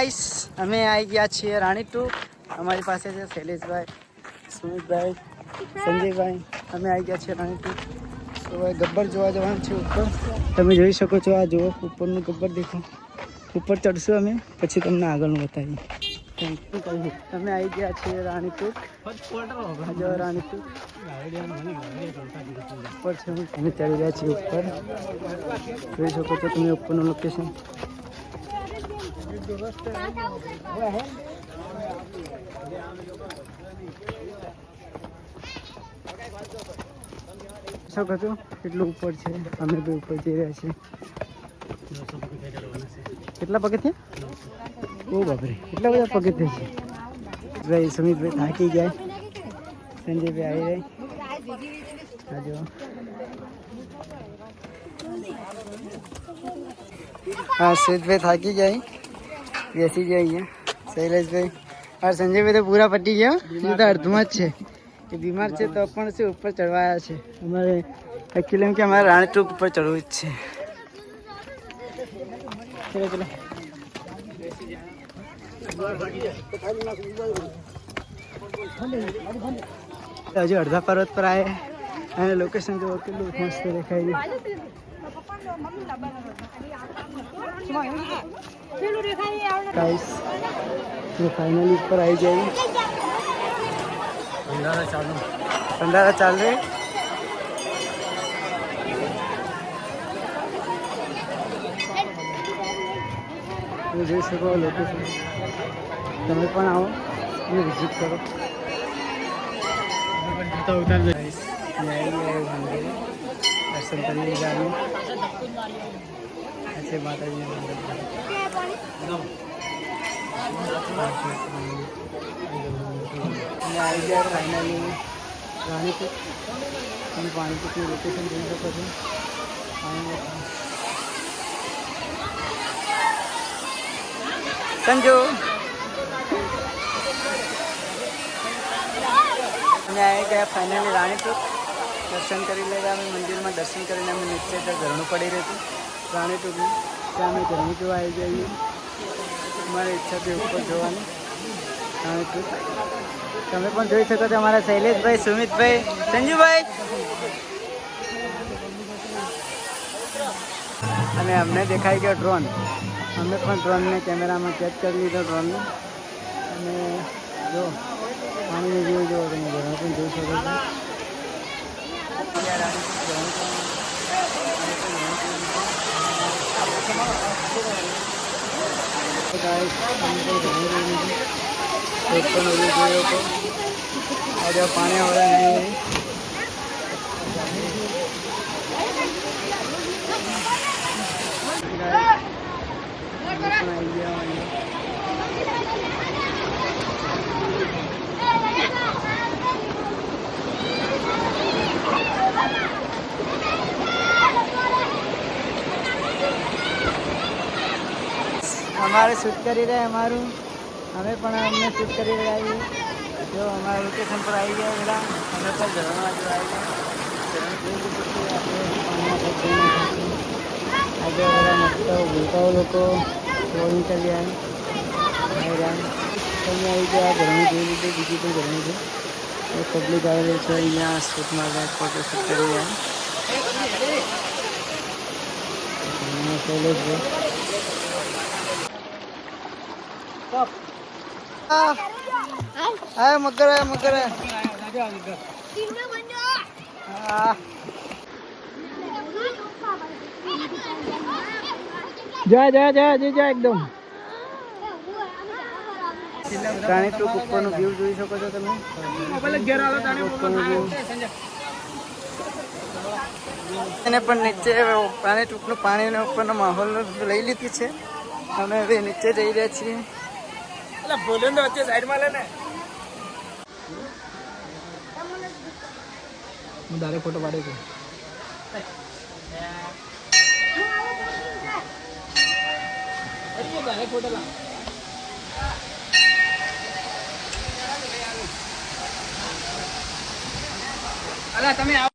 Guys અમે આવી ગયા છીએ રાણીટુ. અમારી પાસે છે શૈલેષભાઈ, સુમિતભાઈ, સંજયભાઈ. અમે આવી ગયા છીએ રાણીટુ. તો ગબ્બર જોવા જવાનું છે ઉપર. તમે જોઈ શકો છો, આ જુઓ ઉપરનું ગબ્બર દેખો. ઉપર ચડશું અમે, પછી તમને આગળનું બતાવીએ. અમે આવી ગયા છીએ રાણીટુ. જો રાણીટુ ઉપર છે, અમે ચડી રહ્યા છીએ ઉપર. જોઈ શકો છો તમે ઉપરનું લોકેશન. શકો છો કેટલું ઉપર છે. અમે બી ઉપર જઈ રહ્યા છીએ. કેટલા પગથિયા? ઓ બાપરે, એટલા બધા પગથિયા છે. ભાઈ સુમિતભાઈ થાકી ગયા, સંજયભાઈ આવી રહી. હા જો हाँ सुमित भाई थाकी गया बेसी गया है. शैलेष भाई और संजय भाई तो पूरा पटी गया. ये तो अर्धમાં જ છે કે બીમાર છે તો પણ છે ઉપર ચડવાયા છે. અમારે એકચ્યુઅલી એમ કે અમારે રાણીટુ ઉપર ચડવું જ છે. ચલો ચલો હજુ અડધા પર્વત પર આવે અને લોકેશન જો કેટલું મસ્ત દેખાય છે. गाइस तो फाइनली ऊपर आई जाएगी. भंडारा चाल रहे. तो જોઈ શકો લોકેશન. તમે પણ આવો અને વિઝિટ કરો. दर्शन करिए जाने ऐसे माता जी मंदिर आई गया फाइनली रानीटु. पानीपुर की लोकेशन જોઈ શકો છો. संजू અમે આવી ગયા ફાઇનલી રાણીટુ. દર્શન કરી લેવા. અમે મંદિરમાં દર્શન કરીને અમે નીચે ઝરણું પડી રહ્યું હતું રાણીટુનું. ત્યાં અમે ઝરણું જોવા આવી જઈએ. અમારી ઈચ્છા છે ઉપર જોવાની રાણીટુ. તમે પણ જોઈ શકો છો અમારા શૈલેષભાઈ, સુમિતભાઈ, સંજુભાઈ. અને અમને દેખાઈ ગયો ડ્રોન. અમે પણ ડ્રોનને કેમેરામાં કેચ કરી લીધો ડ્રોનને. અને જો પાણીની વ્યૂ જોવો તમે ઝરણું પણ જોઈ શકો છો. पानी हो रहा है. हमारे शूट करी रहे हमारू. हमें पण अમને શૂટ કરી રહ્યા છીએ. જો અમારા લોકેશન પર આવી ગયા બધા. અમે પણ ઝરણા જો આવી ગયા. ઝરણ જોઈ લીધું છે આપણે. આજે બધા મસ્ત ભૂલકાઓ લોકો રોલિંગ કરી રહ્યા આવી ગયા. ઝરણું જોઈ લીધું. બીજું પણ ઝરણું છે. પબ્લિક આવેલું છે અહીંયા શૂટ માટે ફોટો શૂટ કરી રહ્યા. શૈલેષભાઈ मगर है मगर है. जा जा जा जा एकदम. રાણીટુ ઉપરનું વ્યૂ જોઈ શકો છો તમે. એને પણ નીચે રાણીટુનું પાણીનો ઉપરનો માહોલ લઈ લીધી છે. અમે હવે નીચે જઈ રહ્યા છીએ. બોલ્યો તો વચ્ચે સાઈડમાં લે ને. હું તારે ફોટો પાડે છે. ફોટો લા. અલા તમે